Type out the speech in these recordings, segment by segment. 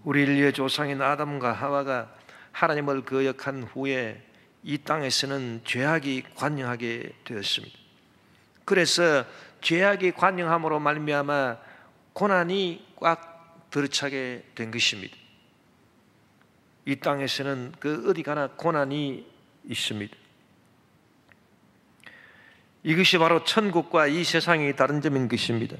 우리 인류의 조상인 아담과 하와가 하나님을 거역한 후에 이 땅에서는 죄악이 관영하게 되었습니다. 그래서 죄악이 관영함으로 말미암아 고난이 꽉 들어차게 된 것입니다. 이 땅에서는 그 어디 가나 고난이 있습니다. 이것이 바로 천국과 이 세상이 다른 점인 것입니다.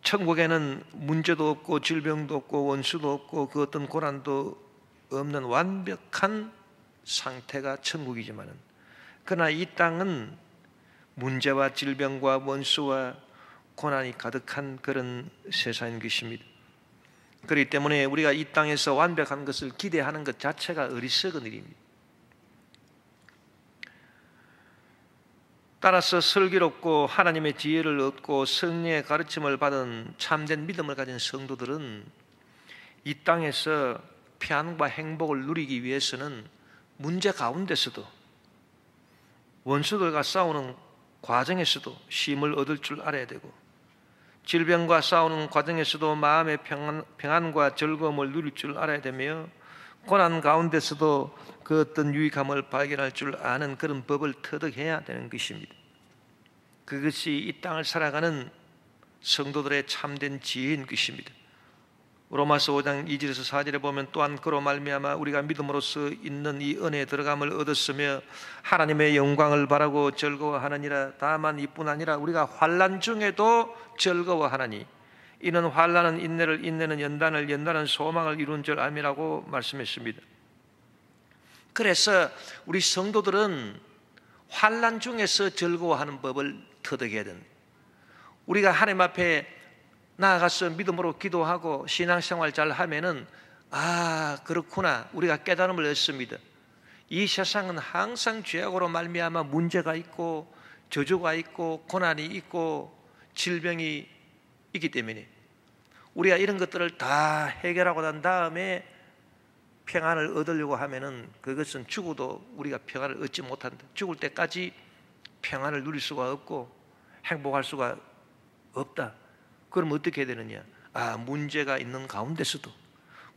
천국에는 문제도 없고 질병도 없고 원수도 없고 그 어떤 고난도 없는 완벽한 상태가 천국이지만은, 그러나 이 땅은 문제와 질병과 원수와 고난이 가득한 그런 세상인 것입니다. 그렇기 때문에 우리가 이 땅에서 완벽한 것을 기대하는 것 자체가 어리석은 일입니다. 따라서 슬기롭고 하나님의 지혜를 얻고 성령의 가르침을 받은 참된 믿음을 가진 성도들은 이 땅에서 평안과 행복을 누리기 위해서는 문제 가운데서도, 원수들과 싸우는 과정에서도 쉼을 얻을 줄 알아야 되고, 질병과 싸우는 과정에서도 마음의 평안과 즐거움을 누릴 줄 알아야 되며, 고난 가운데서도 그 어떤 유익함을 발견할 줄 아는 그런 법을 터득해야 되는 것입니다. 그것이 이 땅을 살아가는 성도들의 참된 지혜인 것입니다. 로마서 5장 2절에서 4절에 보면, 또한 그로 말미암아 우리가 믿음으로써 있는 이 은혜에 들어감을 얻었으며 하나님의 영광을 바라고 즐거워하느니라. 다만 이뿐 아니라 우리가 환난 중에도 즐거워하나니 이는 환난은 인내를, 인내는 연단을, 연단은 소망을 이룬 줄 암이라고 말씀했습니다. 그래서 우리 성도들은 환난 중에서 즐거워하는 법을 터득해야 됩니다. 우리가 하나님 앞에 나아가서 믿음으로 기도하고 신앙생활 잘 하면은, 아, 그렇구나, 우리가 깨달음을 얻습니다. 이 세상은 항상 죄악으로 말미암아 문제가 있고 저주가 있고 고난이 있고 질병이 있기 때문에 우리가 이런 것들을 다 해결하고 난 다음에 평안을 얻으려고 하면은 그것은 죽어도 우리가 평안을 얻지 못한다. 죽을 때까지 평안을 누릴 수가 없고 행복할 수가 없다. 그럼 어떻게 해야 되느냐? 아, 문제가 있는 가운데서도,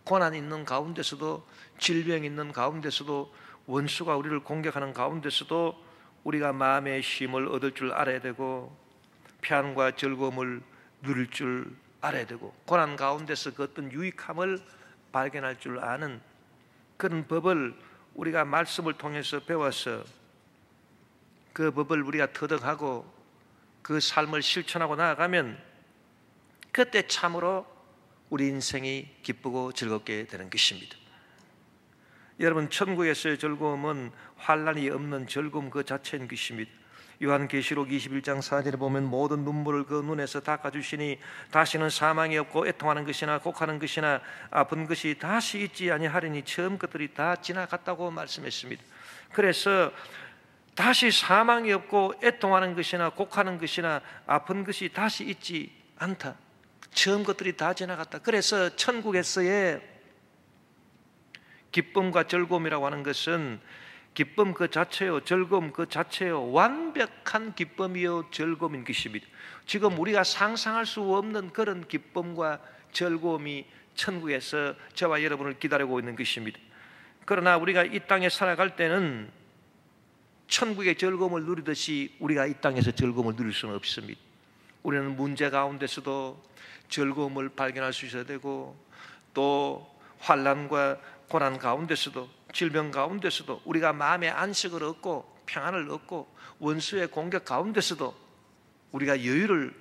고난이 있는 가운데서도, 질병이 있는 가운데서도, 원수가 우리를 공격하는 가운데서도 우리가 마음의 쉼을 얻을 줄 알아야 되고, 평안과 즐거움을 누릴 줄 알아야 되고, 고난 가운데서 그 어떤 유익함을 발견할 줄 아는 그런 법을 우리가 말씀을 통해서 배워서 그 법을 우리가 터득하고 그 삶을 실천하고 나아가면 그때 참으로 우리 인생이 기쁘고 즐겁게 되는 것입니다. 여러분, 천국에서의 즐거움은 환난이 없는 즐거움 그 자체인 것입니다. 요한계시록 21장 4절에 보면, 모든 눈물을 그 눈에서 닦아주시니 다시는 사망이 없고 애통하는 것이나 곡하는 것이나 아픈 것이 다시 있지 아니하리니 처음 것들이 다 지나갔다고 말씀했습니다. 그래서 다시 사망이 없고 애통하는 것이나 곡하는 것이나 아픈 것이 다시 있지 않다. 처음 것들이 다 지나갔다. 그래서 천국에서의 기쁨과 즐거움이라고 하는 것은 기쁨 그 자체요, 즐거움 그 자체요, 완벽한 기쁨이요 즐거움인 것입니다. 지금 우리가 상상할 수 없는 그런 기쁨과 즐거움이 천국에서 저와 여러분을 기다리고 있는 것입니다. 그러나 우리가 이 땅에 살아갈 때는 천국의 즐거움을 누리듯이 우리가 이 땅에서 즐거움을 누릴 수는 없습니다. 우리는 문제 가운데서도 즐거움을 발견할 수 있어야 되고, 또 환난과 고난 가운데서도, 질병 가운데서도 우리가 마음의 안식을 얻고 평안을 얻고, 원수의 공격 가운데서도 우리가 여유를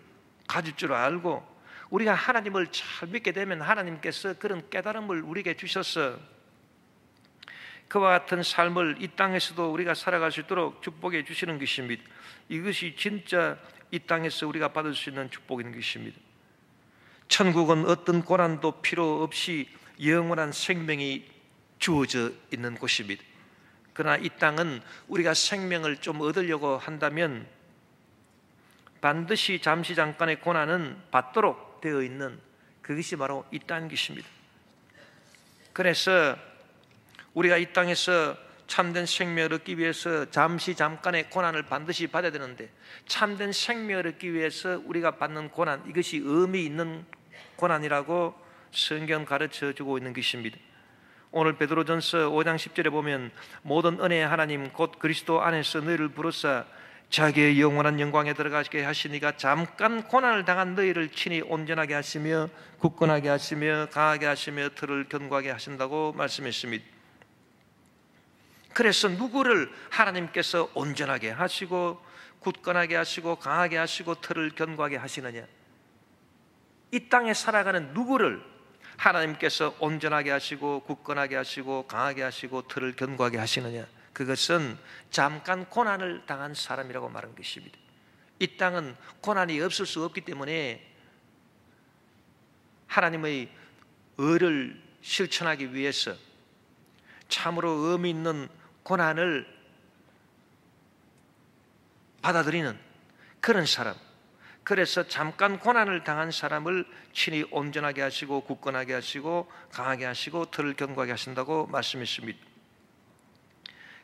가질 줄 알고, 우리가 하나님을 잘 믿게 되면 하나님께서 그런 깨달음을 우리에게 주셔서 그와 같은 삶을 이 땅에서도 우리가 살아갈 수 있도록 축복해 주시는 것입니다. 이것이 진짜 이 땅에서 우리가 받을 수 있는 축복인 것입니다. 천국은 어떤 고난도 필요 없이 영원한 생명이 주어져 있는 곳입니다. 그러나 이 땅은 우리가 생명을 좀 얻으려고 한다면 반드시 잠시 잠깐의 고난은 받도록 되어 있는, 그것이 바로 이 땅인 것입니다. 그래서 우리가 이 땅에서 참된 생명을 얻기 위해서 잠시 잠깐의 고난을 반드시 받아야 되는데, 참된 생명을 얻기 위해서 우리가 받는 고난, 이것이 의미 있는 고난이라고 성경 가르쳐 주고 있는 것입니다. 오늘 베드로전서 5장 10절에 보면 모든 은혜의 하나님 곧 그리스도 안에서 너희를 부르사 자기의 영원한 영광에 들어가게 하시니가 잠깐 고난을 당한 너희를 친히 온전하게 하시며 굳건하게 하시며 강하게 하시며 들을 견고하게 하신다고 말씀했습니다. 그래서 누구를 하나님께서 온전하게 하시고 굳건하게 하시고 강하게 하시고 틀을 견고하게 하시느냐? 이 땅에 살아가는 누구를 하나님께서 온전하게 하시고 굳건하게 하시고 강하게 하시고 틀을 견고하게 하시느냐? 그것은 잠깐 고난을 당한 사람이라고 말하는 것입니다. 이 땅은 고난이 없을 수 없기 때문에 하나님의 의를 실천하기 위해서 참으로 의미 있는 고난을 받아들이는 그런 사람, 그래서 잠깐 고난을 당한 사람을 친히 온전하게 하시고 굳건하게 하시고 강하게 하시고 틀을 견고하게 하신다고 말씀했습니다.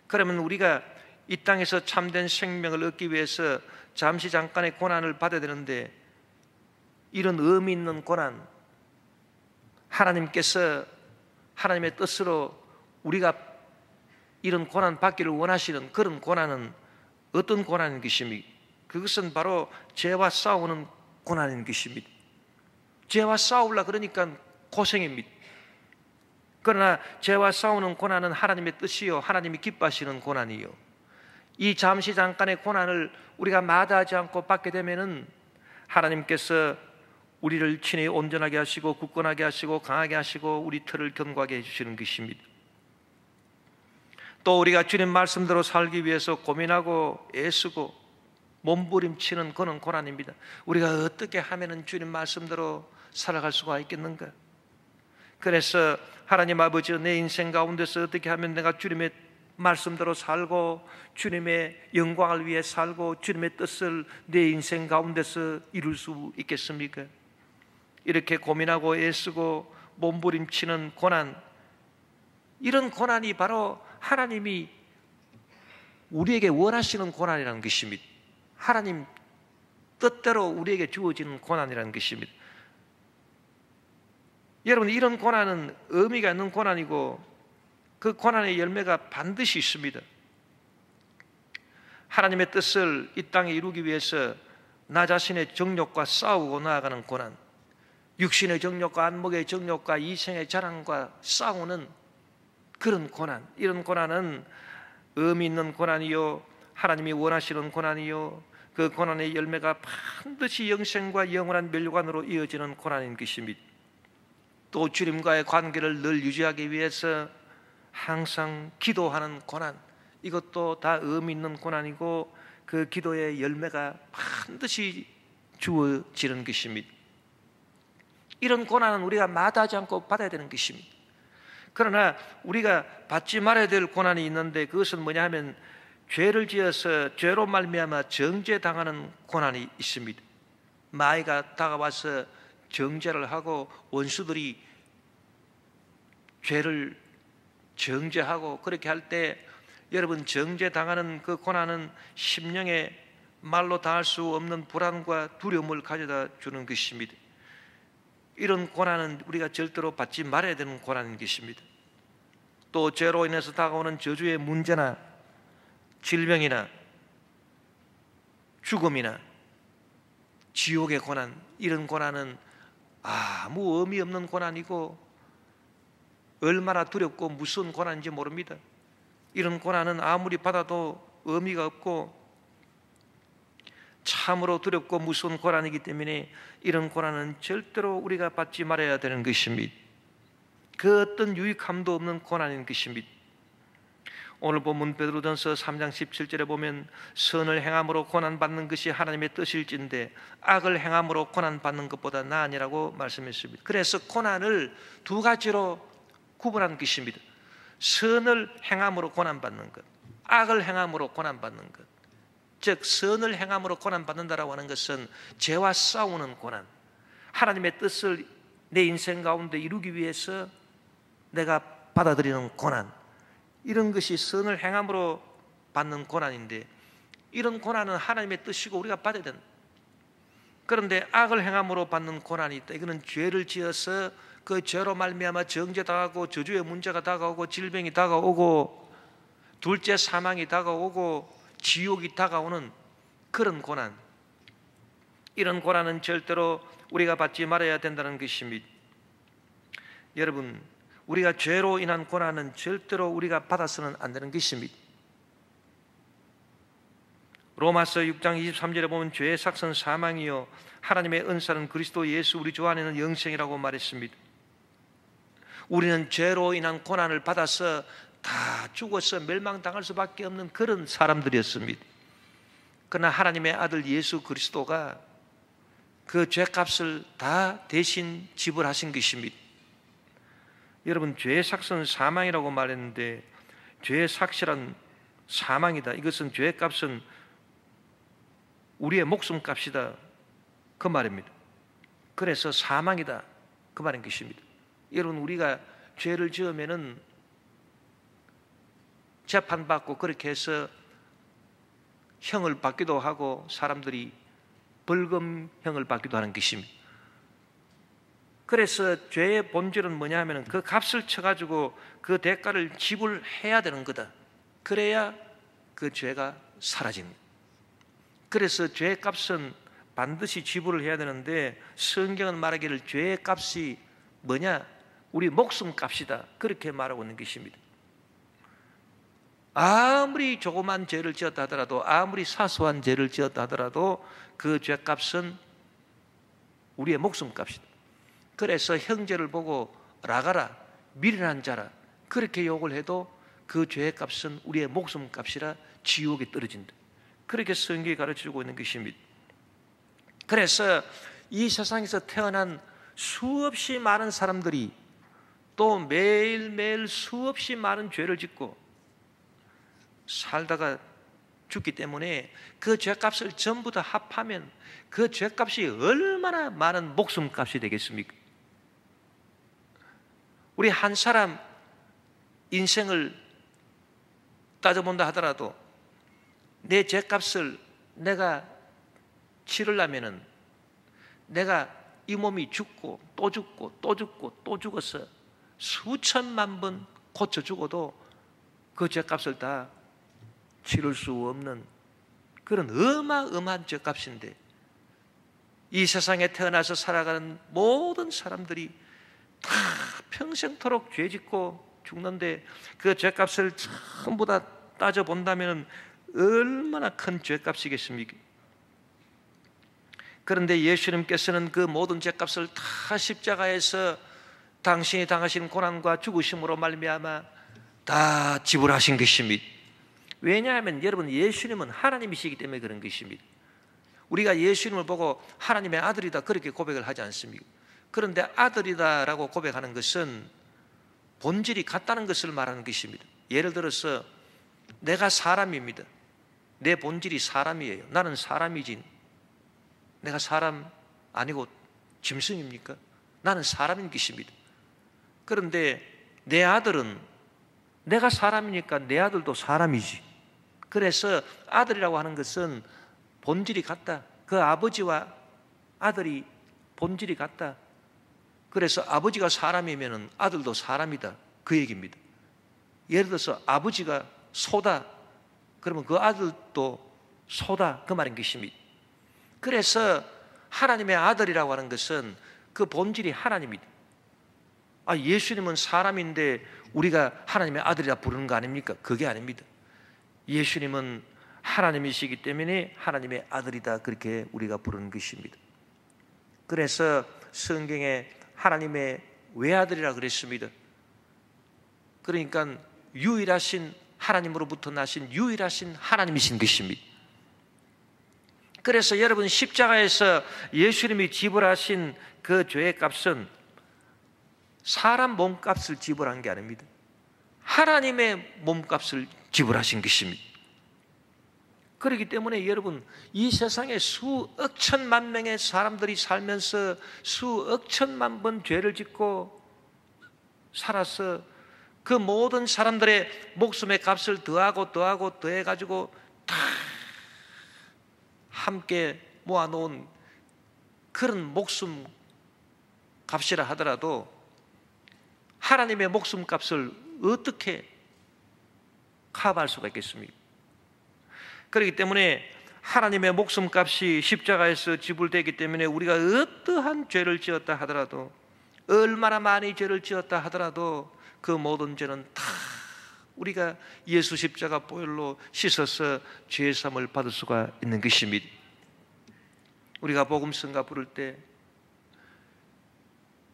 그러면 우리가 이 땅에서 참된 생명을 얻기 위해서 잠시 잠깐의 고난을 받아야 되는데, 이런 의미 있는 고난, 하나님께서 하나님의 뜻으로 우리가 이런 고난 받기를 원하시는 그런 고난은 어떤 고난인 것입니까? 그것은 바로 죄와 싸우는 고난인 것입니다. 죄와 싸우려 그러니까 고생입니다. 그러나 죄와 싸우는 고난은 하나님의 뜻이요 하나님이 기뻐하시는 고난이요, 이 잠시 잠깐의 고난을 우리가 마다하지 않고 받게 되면은 하나님께서 우리를 친히 온전하게 하시고 굳건하게 하시고 강하게 하시고 우리 틀을 견고하게 해주시는 것입니다. 또 우리가 주님 말씀대로 살기 위해서 고민하고 애쓰고 몸부림치는 그런 고난입니다. 우리가 어떻게 하면은 주님 말씀대로 살아갈 수가 있겠는가? 그래서 하나님 아버지, 내 인생 가운데서 어떻게 하면 내가 주님의 말씀대로 살고 주님의 영광을 위해 살고 주님의 뜻을 내 인생 가운데서 이룰 수 있겠습니까? 이렇게 고민하고 애쓰고 몸부림치는 고난, 이런 고난이 바로 하나님이 우리에게 원하시는 고난이라는 것입니다. 하나님 뜻대로 우리에게 주어지는 고난이라는 것입니다. 여러분, 이런 고난은 의미가 있는 고난이고 그 고난의 열매가 반드시 있습니다. 하나님의 뜻을 이 땅에 이루기 위해서 나 자신의 정욕과 싸우고 나아가는 고난, 육신의 정욕과 안목의 정욕과 이생의 자랑과 싸우는 그런 고난, 이런 고난은 의미 있는 고난이요 하나님이 원하시는 고난이요 그 고난의 열매가 반드시 영생과 영원한 멸류관으로 이어지는 고난인 것입니다. 또 주님과의 관계를 늘 유지하기 위해서 항상 기도하는 고난, 이것도 다 의미 있는 고난이고 그 기도의 열매가 반드시 주어지는 것입니다. 이런 고난은 우리가 마다하지 않고 받아야 되는 것입니다. 그러나 우리가 받지 말아야 될 고난이 있는데, 그것은 뭐냐 하면 죄를 지어서 죄로 말미암아 정죄당하는 고난이 있습니다. 마귀가 다가와서 정죄를 하고 원수들이 죄를 정죄하고 그렇게 할 때, 여러분, 정죄당하는 그 고난은 심령에 말로 다할 수 없는 불안과 두려움을 가져다 주는 것입니다. 이런 고난은 우리가 절대로 받지 말아야 되는 고난인 것입니다. 또 죄로 인해서 다가오는 저주의 문제나 질병이나 죽음이나 지옥의 고난, 이런 고난은 아무 의미 없는 고난이고 얼마나 두렵고 무서운 고난인지 모릅니다. 이런 고난은 아무리 받아도 의미가 없고 참으로 두렵고 무서운 고난이기 때문에 이런 고난은 절대로 우리가 받지 말아야 되는 것입니다. 그 어떤 유익함도 없는 고난인 것입니다. 오늘 본문 베드로전서 3장 17절에 보면 선을 행함으로 고난받는 것이 하나님의 뜻일진데 악을 행함으로 고난받는 것보다 나으니라고 말씀했습니다. 그래서 고난을 두 가지로 구분한 것입니다. 선을 행함으로 고난받는 것, 악을 행함으로 고난받는 것. 즉 선을 행함으로 고난받는다라고 하는 것은 죄와 싸우는 고난, 하나님의 뜻을 내 인생 가운데 이루기 위해서 내가 받아들이는 고난, 이런 것이 선을 행함으로 받는 고난인데, 이런 고난은 하나님의 뜻이고 우리가 받아야 된다. 그런데 악을 행함으로 받는 고난이 있다. 이거는 죄를 지어서 그 죄로 말미암아 정죄당하고 저주의 문제가 다가오고 질병이 다가오고 둘째 사망이 다가오고 지옥이 다가오는 그런 고난, 이런 고난은 절대로 우리가 받지 말아야 된다는 것입니다. 여러분, 우리가 죄로 인한 고난은 절대로 우리가 받아서는 안 되는 것입니다. 로마서 6장 23절에 보면 죄의 삭은 사망이요 하나님의 은사는 그리스도 예수 우리 주 안에는 영생이라고 말했습니다. 우리는 죄로 인한 고난을 받아서 다 죽어서 멸망당할 수밖에 없는 그런 사람들이었습니다. 그러나 하나님의 아들 예수 그리스도가 그 죄값을 다 대신 지불하신 것입니다. 여러분, 죄의 삭은 사망이라고 말했는데 죄의 삭이란 사망이다. 이것은 죄의 값은 우리의 목숨값이다, 그 말입니다. 그래서 사망이다, 그 말인 것입니다. 여러분, 우리가 죄를 지으면은 재판받고 그렇게 해서 형을 받기도 하고 사람들이 벌금형을 받기도 하는 것입니다. 그래서 죄의 본질은 뭐냐 하면 그 값을 쳐가지고 그 대가를 지불해야 되는 거다. 그래야 그 죄가 사라집니다. 그래서 죄의 값은 반드시 지불을 해야 되는데 성경은 말하기를 죄의 값이 뭐냐? 우리 목숨 값이다, 그렇게 말하고 있는 것입니다. 아무리 조그만 죄를 지었다 하더라도, 아무리 사소한 죄를 지었다 하더라도 그 죄값은 우리의 목숨 값이다. 그래서 형제를 보고 라가라, 미련한 자라, 그렇게 욕을 해도 그 죄의 값은 우리의 목숨 값이라 지옥에 떨어진다. 그렇게 성경이 가르쳐주고 있는 것입니다. 그래서 이 세상에서 태어난 수없이 많은 사람들이 또 매일매일 수없이 많은 죄를 짓고 살다가 죽기 때문에 그 죄값을 전부 다 합하면 그 죄값이 얼마나 많은 목숨값이 되겠습니까? 우리 한 사람 인생을 따져본다 하더라도 내 죄값을 내가 치르려면은 내가 이 몸이 죽고 또 죽고 또 죽고 또 죽어서 수천만 번 고쳐 죽어도 그 죄값을 다 치를 수 없는 그런 어마어마한 죄값인데, 이 세상에 태어나서 살아가는 모든 사람들이 다 평생토록 죄짓고 죽는데 그 죄값을 전부 다 따져본다면 얼마나 큰 죄값이겠습니까? 그런데 예수님께서는 그 모든 죄값을 다 십자가에서 당신이 당하신 고난과 죽으심으로 말미암아 다 지불하신 것입니다. 왜냐하면 여러분, 예수님은 하나님이시기 때문에 그런 것입니다. 우리가 예수님을 보고 하나님의 아들이다 그렇게 고백을 하지 않습니까? 그런데 아들이다라고 고백하는 것은 본질이 같다는 것을 말하는 것입니다. 예를 들어서 내가 사람입니다. 내 본질이 사람이에요. 나는 사람이지 내가 사람 아니고 짐승입니까? 나는 사람인 것입니다. 그런데 내 아들은 내가 사람이니까 내 아들도 사람이지. 그래서 아들이라고 하는 것은 본질이 같다. 그 아버지와 아들이 본질이 같다. 그래서 아버지가 사람이면 아들도 사람이다, 그 얘기입니다. 예를 들어서 아버지가 소다, 그러면 그 아들도 소다, 그 말인 것입니다. 그래서 하나님의 아들이라고 하는 것은 그 본질이 하나님입니다. 예수님은 사람인데 우리가 하나님의 아들이라 부르는 거 아닙니까? 그게 아닙니다. 예수님은 하나님이시기 때문에 하나님의 아들이다, 그렇게 우리가 부르는 것입니다. 그래서 성경에 하나님의 외아들이라 그랬습니다. 그러니까 유일하신 하나님으로부터 나신 유일하신 하나님이신 것입니다. 그래서 여러분, 십자가에서 예수님이 지불하신 그 죄의 값은 사람 몸값을 지불한 게 아닙니다. 하나님의 몸값을 지불하신 것입니다. 그렇기 때문에 여러분, 이 세상에 수억 천만 명의 사람들이 살면서 수억 천만 번 죄를 짓고 살아서 그 모든 사람들의 목숨의 값을 더하고 더해가지고 다 함께 모아놓은 그런 목숨 값이라 하더라도 하나님의 목숨값을 어떻게 커버할 수가 있겠습니까? 그렇기 때문에 하나님의 목숨값이 십자가에서 지불되기 때문에 우리가 어떠한 죄를 지었다 하더라도, 얼마나 많이 죄를 지었다 하더라도 그 모든 죄는 다 우리가 예수 십자가 보혈로 씻어서 죄 사함을 받을 수가 있는 것입니다. 우리가 복음성가 부를 때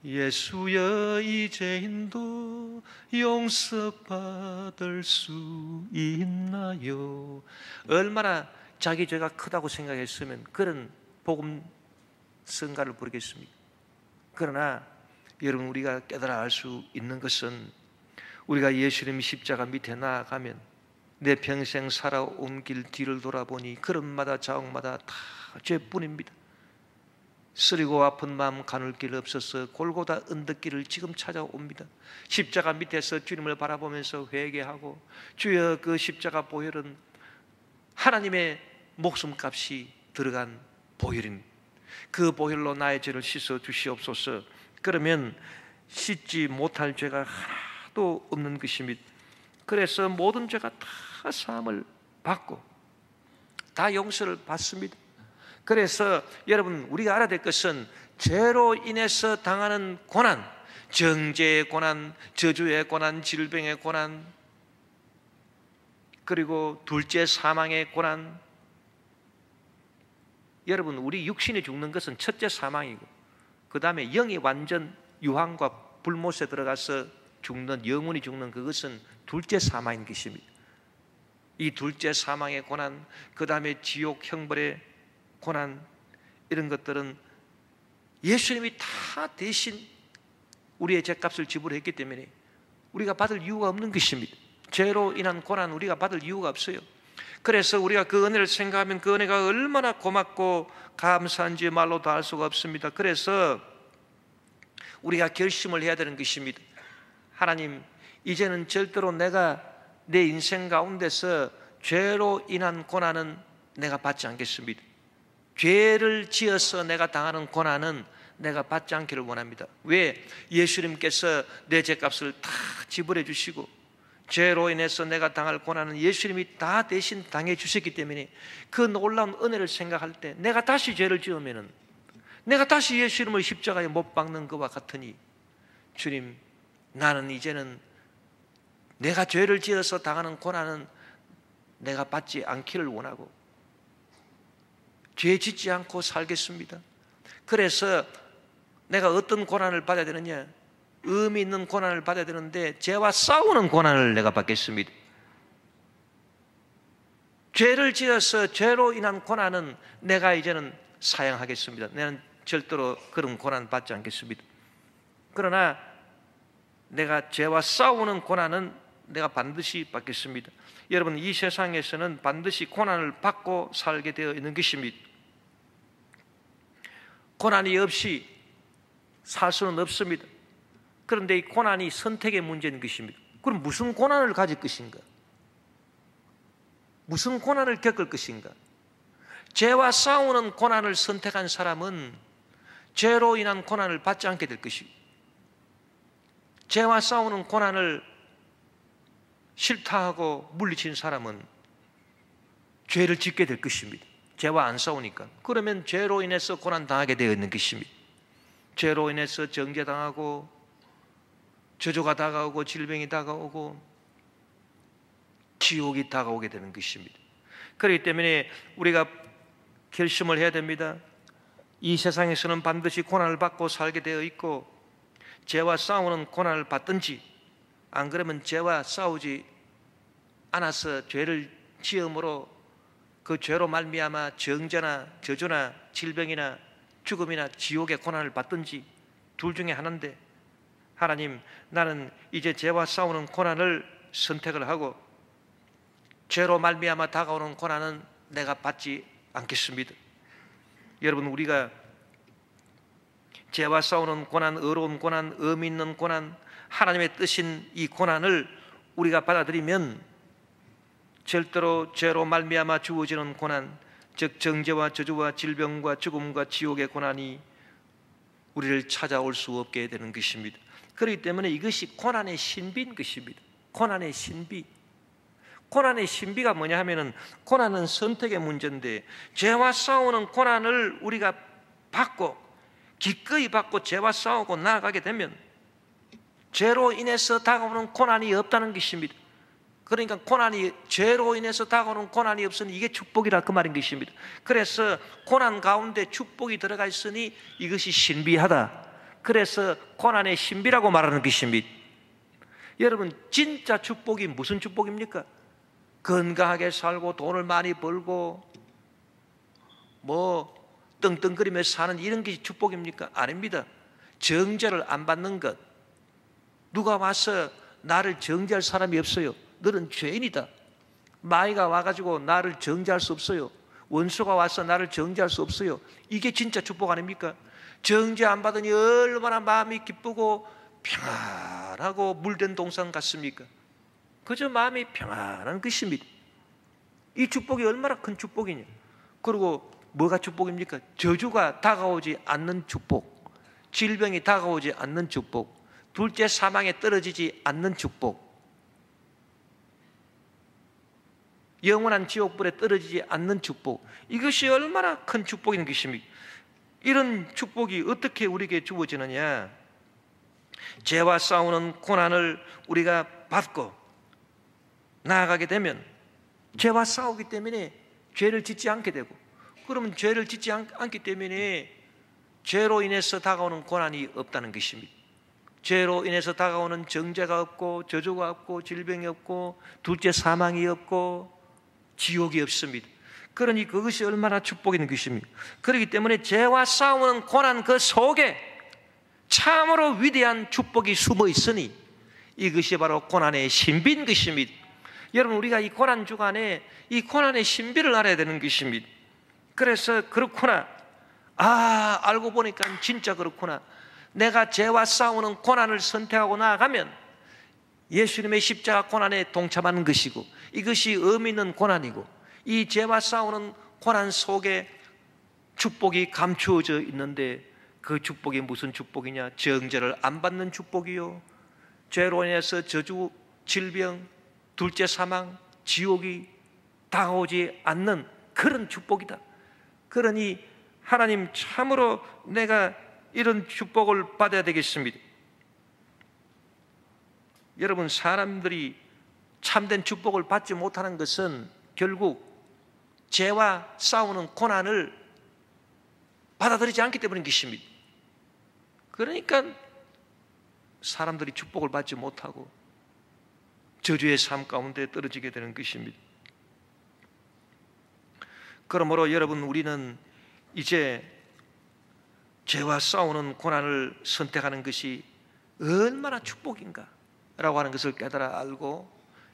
예수여 이제인도 용서받을 수 있나요? 얼마나 자기 죄가 크다고 생각했으면 그런 복음성가를 부르겠습니까? 그러나 여러분, 우리가 깨달아 알 수 있는 것은 우리가 예수님 십자가 밑에 나아가면 내 평생 살아온 길 뒤를 돌아보니 걸음마다 자옥마다 다 죄뿐입니다. 쓰리고 아픈 마음 가눌 길 없어서 골고다 언덕길을 지금 찾아옵니다. 십자가 밑에서 주님을 바라보면서 회개하고, 주여 그 십자가 보혈은 하나님의 목숨값이 들어간 보혈입니다. 그 보혈로 나의 죄를 씻어 주시옵소서. 그러면 씻지 못할 죄가 하나도 없는 것입니다. 그래서 모든 죄가 다 사함을 받고 다 용서를 받습니다. 그래서 여러분, 우리가 알아야 될 것은 죄로 인해서 당하는 고난, 정죄의 고난, 저주의 고난, 질병의 고난, 그리고 둘째 사망의 고난. 여러분, 우리 육신이 죽는 것은 첫째 사망이고, 그 다음에 영이 완전 유황과 불못에 들어가서 죽는, 영혼이 죽는 그것은 둘째 사망인 것입니다. 이 둘째 사망의 고난, 그 다음에 지옥 형벌의 고난, 이런 것들은 예수님이 다 대신 우리의 죄값을 지불했기 때문에 우리가 받을 이유가 없는 것입니다. 죄로 인한 고난 우리가 받을 이유가 없어요. 그래서 우리가 그 은혜를 생각하면 그 은혜가 얼마나 고맙고 감사한지 말로도 알 수가 없습니다. 그래서 우리가 결심을 해야 되는 것입니다. 하나님, 이제는 절대로 내가 내 인생 가운데서 죄로 인한 고난은 내가 받지 않겠습니다. 죄를 지어서 내가 당하는 고난은 내가 받지 않기를 원합니다. 왜? 예수님께서 내 죄값을 다 지불해 주시고, 죄로 인해서 내가 당할 고난은 예수님이 다 대신 당해 주셨기 때문에 그 놀라운 은혜를 생각할 때 내가 다시 죄를 지으면은, 내가 다시 예수님을 십자가에 못 박는 것과 같으니, 주님, 나는 이제는 내가 죄를 지어서 당하는 고난은 내가 받지 않기를 원하고 죄 짓지 않고 살겠습니다. 그래서 내가 어떤 고난을 받아야 되느냐? 의미 있는 고난을 받아야 되는데 죄와 싸우는 고난을 내가 받겠습니다. 죄를 지어서 죄로 인한 고난은 내가 이제는 사양하겠습니다. 나는 절대로 그런 고난 받지 않겠습니다. 그러나 내가 죄와 싸우는 고난은 내가 반드시 받겠습니다. 여러분, 이 세상에서는 반드시 고난을 받고 살게 되어 있는 것입니다. 고난이 없이 살 수는 없습니다. 그런데 이 고난이 선택의 문제인 것입니다. 그럼 무슨 고난을 가질 것인가? 무슨 고난을 겪을 것인가? 죄와 싸우는 고난을 선택한 사람은 죄로 인한 고난을 받지 않게 될 것입니다. 죄와 싸우는 고난을 싫다하고 물리친 사람은 죄를 짓게 될 것입니다. 죄와 안 싸우니까. 그러면 죄로 인해서 고난 당하게 되어 있는 것입니다. 죄로 인해서 정죄당하고 저주가 다가오고 질병이 다가오고 지옥이 다가오게 되는 것입니다. 그렇기 때문에 우리가 결심을 해야 됩니다. 이 세상에서는 반드시 고난을 받고 살게 되어 있고, 죄와 싸우는 고난을 받든지, 안 그러면 죄와 싸우지 않아서 죄를 지음으로 그 죄로 말미암아 정죄나 저주나 질병이나 죽음이나 지옥의 고난을 받든지, 둘 중에 하나인데, 하나님, 나는 이제 죄와 싸우는 고난을 선택을 하고 죄로 말미암아 다가오는 고난은 내가 받지 않겠습니다. 여러분, 우리가 죄와 싸우는 고난, 어려운 고난, 의미 있는 고난, 하나님의 뜻인 이 고난을 우리가 받아들이면 절대로 죄로 말미암아 주어지는 고난, 즉 정죄와 저주와 질병과 죽음과 지옥의 고난이 우리를 찾아올 수 없게 되는 것입니다. 그렇기 때문에 이것이 고난의 신비인 것입니다. 고난의 신비. 고난의 신비가 뭐냐 하면은, 고난은 선택의 문제인데, 죄와 싸우는 고난을 우리가 받고 기꺼이 받고 죄와 싸우고 나아가게 되면 죄로 인해서 다가오는 고난이 없다는 것입니다. 그러니까 죄로 인해서 다가오는 고난이 없으니 이게 축복이라 그 말인 것입니다. 그래서 고난 가운데 축복이 들어가 있으니 이것이 신비하다. 그래서 고난의 신비라고 말하는 것입니다. 여러분, 진짜 축복이 무슨 축복입니까? 건강하게 살고 돈을 많이 벌고 떵떵거리며 사는 이런 게 축복입니까? 아닙니다. 정죄를 안 받는 것. 누가 와서 나를 정죄할 사람이 없어요. 너는 죄인이다. 마귀가 와가지고 나를 정죄할 수 없어요. 원수가 와서 나를 정죄할 수 없어요. 이게 진짜 축복 아닙니까? 정죄 안 받으니 얼마나 마음이 기쁘고 평안하고 물된 동산 같습니까? 그저 마음이 평안한 것입니다. 이 축복이 얼마나 큰 축복이냐. 그리고 뭐가 축복입니까? 저주가 다가오지 않는 축복, 질병이 다가오지 않는 축복, 둘째 사망에 떨어지지 않는 축복, 영원한 지옥불에 떨어지지 않는 축복. 이것이 얼마나 큰 축복인 것입니까? 이런 축복이 어떻게 우리에게 주어지느냐? 죄와 싸우는 고난을 우리가 받고 나아가게 되면 죄와 싸우기 때문에 죄를 짓지 않게 되고, 그러면 죄를 짓지 않기 때문에 죄로 인해서 다가오는 고난이 없다는 것입니다. 죄로 인해서 다가오는 정죄가 없고 저주가 없고 질병이 없고 둘째 사망이 없고 지옥이 없습니다. 그러니 그것이 얼마나 축복인 것입니까? 그렇기 때문에 죄와 싸우는 고난 그 속에 참으로 위대한 축복이 숨어 있으니 이것이 바로 고난의 신비인 것입니다. 여러분, 우리가 이 고난 주간에 이 고난의 신비를 알아야 되는 것입니다. 그래서 그렇구나, 알고 보니까 진짜 그렇구나. 내가 죄와 싸우는 고난을 선택하고 나아가면 예수님의 십자가 고난에 동참하는 것이고, 이것이 의미 있는 고난이고, 이 죄와 싸우는 고난 속에 축복이 감추어져 있는데, 그 축복이 무슨 축복이냐? 정죄를 안 받는 축복이요, 죄로 인해서 저주, 질병, 둘째 사망, 지옥이 다가오지 않는 그런 축복이다. 그러니 하나님, 참으로 내가 이런 축복을 받아야 되겠습니다. 여러분, 사람들이 참된 축복을 받지 못하는 것은 결국 죄와 싸우는 고난을 받아들이지 않기 때문인 것입니다. 그러니까 사람들이 축복을 받지 못하고 저주의 삶 가운데 떨어지게 되는 것입니다. 그러므로 여러분, 우리는 이제 죄와 싸우는 고난을 선택하는 것이 얼마나 축복인가 라고 하는 것을 깨달아 알고,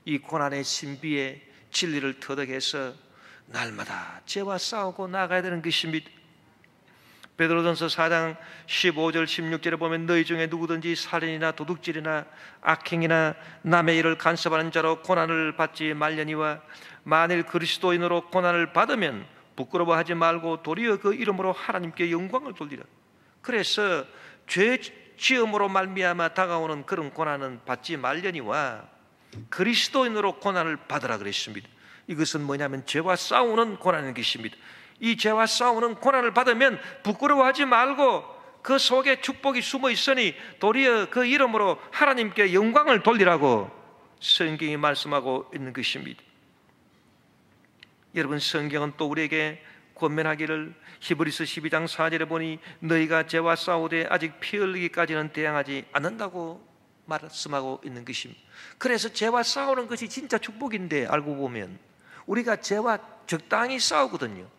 이 고난의 신비의 진리를 터득해서 날마다 죄와 싸우고 나아가야 되는 것입니다. 베드로전서 4장 15절 16절에 보면, 너희 중에 누구든지 살인이나 도둑질이나 악행이나 남의 일을 간섭하는 자로 고난을 받지 말려니와, 만일 그리스도인으로 고난을 받으면 부끄러워하지 말고 도리어 그 이름으로 하나님께 영광을 돌리라. 그래서 죄 지음으로 말미암아 다가오는 그런 고난은 받지 말려니와 그리스도인으로 고난을 받으라 그랬습니다. 이것은 뭐냐면 죄와 싸우는 고난인 것입니다. 이 죄와 싸우는 고난을 받으면 부끄러워하지 말고 그 속에 축복이 숨어 있으니 도리어 그 이름으로 하나님께 영광을 돌리라고 성경이 말씀하고 있는 것입니다. 여러분, 성경은 또 우리에게 권면하기를, 히브리서 12장 4절에 보니 너희가 죄와 싸우되 아직 피 흘리기까지는 대항하지 않는다고 말씀하고 있는 것입니다. 그래서 죄와 싸우는 것이 진짜 축복인데, 알고 보면 우리가 죄와 적당히 싸우거든요.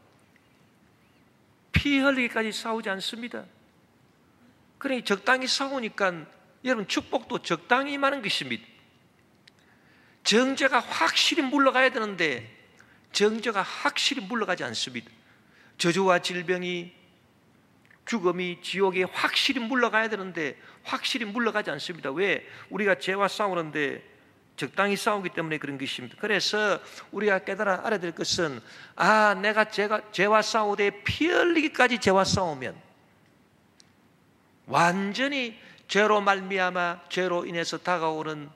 피 흘리기까지 싸우지 않습니다. 그러니 적당히 싸우니까 여러분, 축복도 적당히 임하는 것입니다. 정죄가 확실히 물러가야 되는데 정죄가 확실히 물러가지 않습니다. 저주와 질병이, 죽음이, 지옥이 확실히 물러가야 되는데 확실히 물러가지 않습니다. 왜? 우리가 죄와 싸우는데 적당히 싸우기 때문에 그런 것입니다. 그래서 우리가 깨달아 알아야 될 것은, 내가 죄와 싸우되 피 흘리기까지 죄와 싸우면 완전히 죄로 말미암아 죄로 인해서 다가오는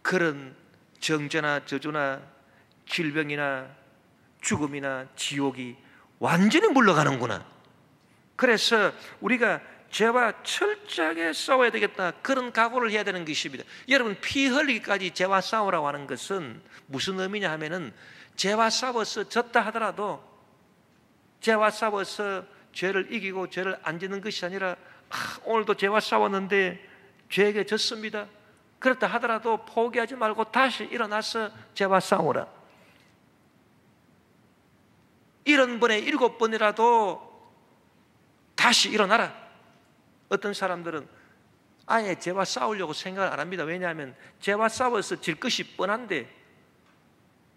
그런 정죄나 저주나 질병이나 죽음이나 지옥이 완전히 물러가는구나. 그래서 우리가 죄와 철저하게 싸워야 되겠다, 그런 각오를 해야 되는 것입니다. 여러분, 피 흘리기까지 죄와 싸우라고 하는 것은 무슨 의미냐 하면은, 죄와 싸워서 졌다 하더라도 죄와 싸워서 죄를 이기고 죄를 안 짓는 것이 아니라, 오늘도 죄와 싸웠는데 죄에게 졌습니다, 그렇다 하더라도 포기하지 말고 다시 일어나서 죄와 싸우라. 70번에 7번이라도 다시 일어나라. 어떤 사람들은 아예 죄와 싸우려고 생각을 안 합니다. 왜냐하면 죄와 싸워서 질 것이 뻔한데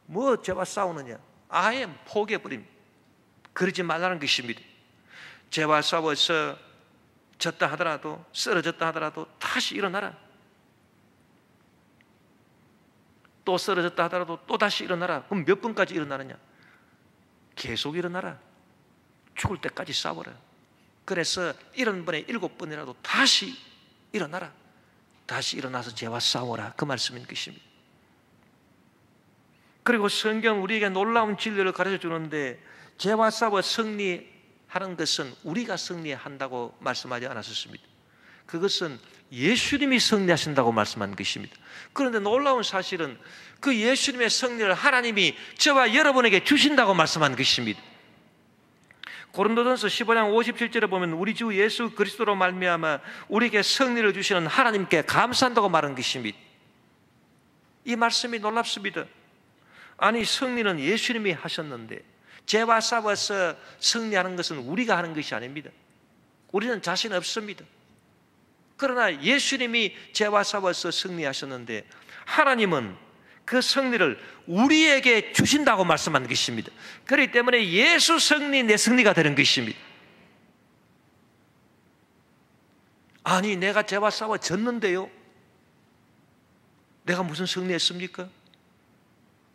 뭐 죄와 싸우느냐, 아예 포기해버립니다. 그러지 말라는 것입니다. 죄와 싸워서 졌다 하더라도, 쓰러졌다 하더라도 다시 일어나라. 또 쓰러졌다 하더라도 또 다시 일어나라. 그럼 몇 번까지 일어나느냐? 계속 일어나라. 죽을 때까지 싸워라. 그래서 70번에 7번이라도 다시 일어나라. 다시 일어나서 죄와 싸워라. 그 말씀인 것입니다. 그리고 성경 우리에게 놀라운 진리를 가르쳐 주는데, 죄와 싸워 승리하는 것은 우리가 승리한다고 말씀하지 않았습니다. 그것은 예수님이 승리하신다고 말씀한 것입니다. 그런데 놀라운 사실은 그 예수님의 승리를 하나님이 저와 여러분에게 주신다고 말씀한 것입니다. 고린도전서 15장 57절에 보면 우리 주 예수 그리스도로 말미암아 우리에게 승리를 주시는 하나님께 감사한다고 말한 것입니다. 이 말씀이 놀랍습니다. 아니, 승리는 예수님이 하셨는데 죄와 싸워서 승리하는 것은 우리가 하는 것이 아닙니다. 우리는 자신 없습니다. 그러나 예수님이 죄와 싸워서 승리하셨는데 하나님은 그 승리를 우리에게 주신다고 말씀한 것입니다. 그렇기 때문에 예수 승리, 내 승리가 되는 것입니다. 아니, 내가 죄와 싸워 졌는데요, 내가 무슨 승리했습니까?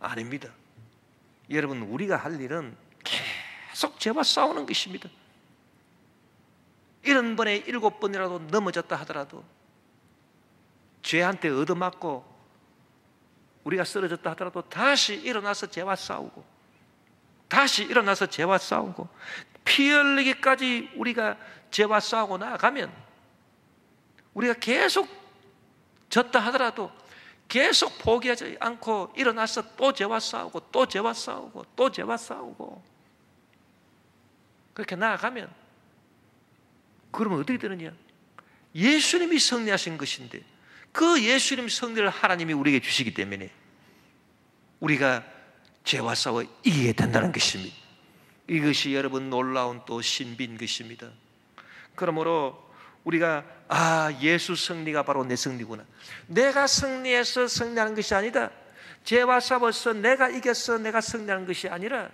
아닙니다. 여러분, 우리가 할 일은 계속 죄와 싸우는 것입니다. 70번에 7번이라도 넘어졌다 하더라도, 죄한테 얻어맞고 우리가 쓰러졌다 하더라도 다시 일어나서 죄와 싸우고, 다시 일어나서 죄와 싸우고, 피 흘리기까지 우리가 죄와 싸우고 나아가면, 우리가 계속 졌다 하더라도 계속 포기하지 않고 일어나서 또 죄와 싸우고, 또 죄와 싸우고, 또 죄와 싸우고, 그렇게 나아가면, 그러면 어떻게 되느냐? 예수님이 승리하신 것인데 그 예수님 승리를 하나님이 우리에게 주시기 때문에 우리가 죄와 싸워 이기게 된다는 것입니다. 이것이 여러분 놀라운 또 신비인 것입니다. 그러므로 우리가 예수 승리가 바로 내 승리구나, 내가 승리해서 승리하는 것이 아니다, 죄와 싸워서 내가 이겨서 내가 승리하는 것이 아니라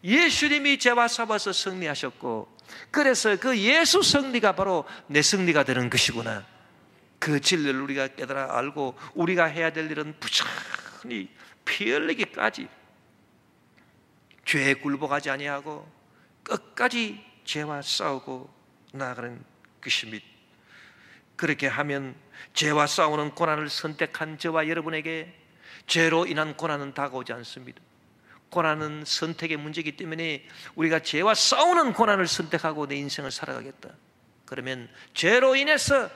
예수님이 죄와 싸워서 승리하셨고, 그래서 그 예수 승리가 바로 내 승리가 되는 것이구나, 그 진리를 우리가 깨달아 알고 우리가 해야 될 일은 부지런히 피 흘리기까지 죄에 굴복하지 아니하고 끝까지 죄와 싸우고 나아가는 것입니다. 그렇게 하면 죄와 싸우는 고난을 선택한 저와 여러분에게 죄로 인한 고난은 다가오지 않습니다. 고난은 선택의 문제이기 때문에 우리가 죄와 싸우는 고난을 선택하고 내 인생을 살아가겠다, 그러면 죄로 인해서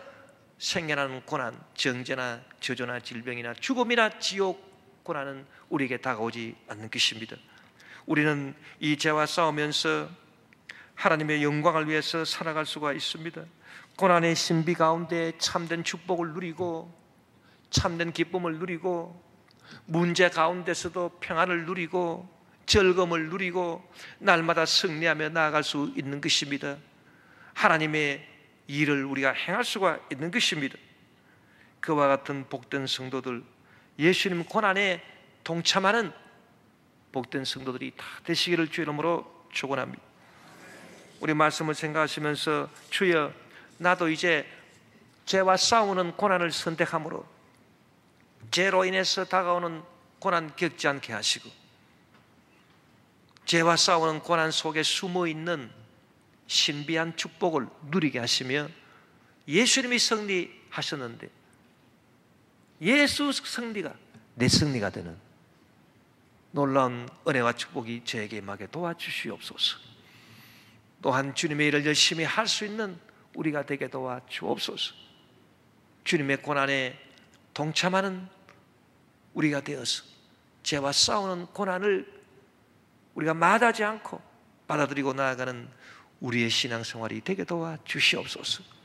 생겨나는 고난, 정죄나 저주나 질병이나 죽음이나 지옥 고난은 우리에게 다가오지 않는 것입니다. 우리는 이 죄와 싸우면서 하나님의 영광을 위해서 살아갈 수가 있습니다. 고난의 신비 가운데 참된 축복을 누리고 참된 기쁨을 누리고 문제 가운데서도 평안을 누리고 즐거움을 누리고 날마다 승리하며 나아갈 수 있는 것입니다. 하나님의 일을 우리가 행할 수가 있는 것입니다. 그와 같은 복된 성도들, 예수님 고난에 동참하는 복된 성도들이 다 되시기를 주의 이름으로 축원합니다. 우리 말씀을 생각하시면서 주여, 나도 이제 죄와 싸우는 고난을 선택함으로 죄로 인해서 다가오는 고난 겪지 않게 하시고, 죄와 싸우는 고난 속에 숨어있는 신비한 축복을 누리게 하시며 예수님이 승리하셨는데 예수 승리가 내 승리가 되는 놀라운 은혜와 축복이 저에게 임하게 도와주시옵소서. 또한 주님의 일을 열심히 할 수 있는 우리가 되게 도와주옵소서. 주님의 고난에 동참하는 우리가 되어서 죄와 싸우는 고난을 우리가 마다하지 않고 받아들이고 나아가는 우리의 신앙생활이 되게 도와주시옵소서.